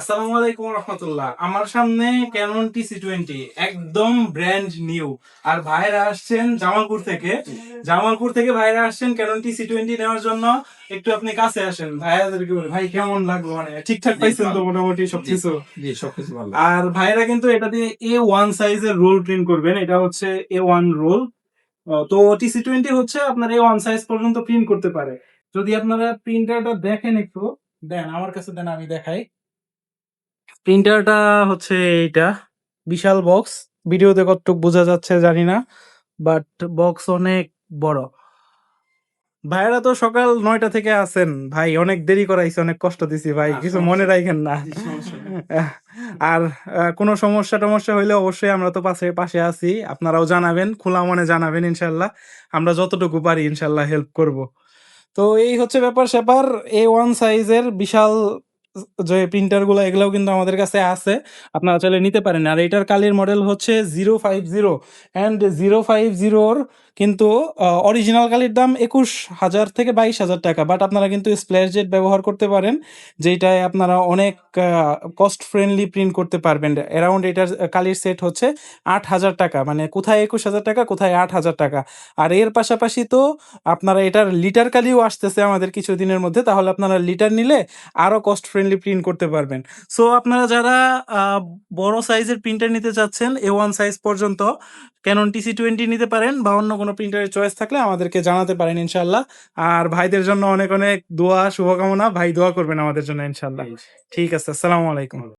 আসসালামু আলাইকুম রহমতুল্লাহ। আমার সামনে ক্যানন TC20 একদম ব্র্যান্ড নিউ। আর ভাইরা আসছেন জামালপুর থেকে ভাইরা আসছেন ক্যানন TC20 নেওয়ার জন্য। একটু আপনি কাছে আসেন, ভাইয়াদেরকে বলি ভাই কেমন লাগলো, মানে ঠিকঠাক পাইছেন তো মোটামুটি সবকিছু? জি সবকিছু ভালো। আর ভাইরা কিন্তু এটা দিয়ে A1 সাইজের রোল প্রিন্ট করবেন। এটা হচ্ছে A1 রোল। তো TC20 হচ্ছে আপনার A1 সাইজ পর্যন্ত প্রিন্ট করতে পারে। যদি আপনারা প্রিন্টারটা দেখেন, একটু দেন আমার কাছে, দেন আমি দেখাই। প্রিন্টারটা হচ্ছে এইটা, বিশাল বক্স। ভিডিওতে কতটুকু বোঝা যাচ্ছে জানি না, বাট বক্স অনেক বড়। ভাইরা তো সকাল 9টা থেকে আছেন ভাই, অনেক দেরি করাইছে, অনেক কষ্ট দিছি ভাই, কিছু মনে রাখেন না। আর কোনো সমস্যা টমস্যা হইলে অবশ্যই আমরা তো পাশে পাশে আছি, আপনারাও জানাবেন, খোলা মনে জানাবেন, ইনশাল্লাহ আমরা যতটুকু পারি ইনশাল্লাহ হেল্প করব। তো এই হচ্ছে ব্যাপার স্যাপার। A1 সাইজের বিশাল যে প্রিন্টার গুলো, এগুলাও কিন্তু আমাদের কাছে আছে, আপনারা চাইলে নিতে পারেন। আর এটার কালির মডেল হচ্ছে 050, অ্যান্ড 050 কিন্তু অরিজিনাল কালির দাম 21,000 থেকে 22,000 টাকা। বাট আপনারা কিন্তু স্প্ল্যাশ জেট ব্যবহার করতে পারেন, যেটায় আপনারা অনেক কস্ট ফ্রেন্ডলি প্রিন্ট করতে পারবেন। অ্যারাউন্ড এটার কালির সেট হচ্ছে 8,000 টাকা, মানে কোথায় 21,000 টাকা, কোথায় 8,000 টাকা। আর এর পাশাপাশি তো আপনারা এটার লিটার কালিও আসতেছে আমাদের কিছুদিনের মধ্যে, তাহলে আপনারা লিটার নিলে আরো কস্ট ফ্রেন্ডলি প্রিন্ট করতে পারবেন। সো আপনারা যারা বড় সাইজের প্রিন্টার নিতে চাচ্ছেন A1 সাইজ পর্যন্ত, ক্যানন TC20 নিতে পারেন, বা অন্য কোনো প্রিন্টারের চয়েস থাকলে আমাদেরকে জানাতে পারেন ইনশাল্লাহ। আর ভাইদের জন্য অনেক অনেক দোয়া শুভকামনা, ভাই দোয়া করবেন আমাদের জন্য ইনশাল্লাহ। ঠিক আছে, আসসালামু আলাইকুম।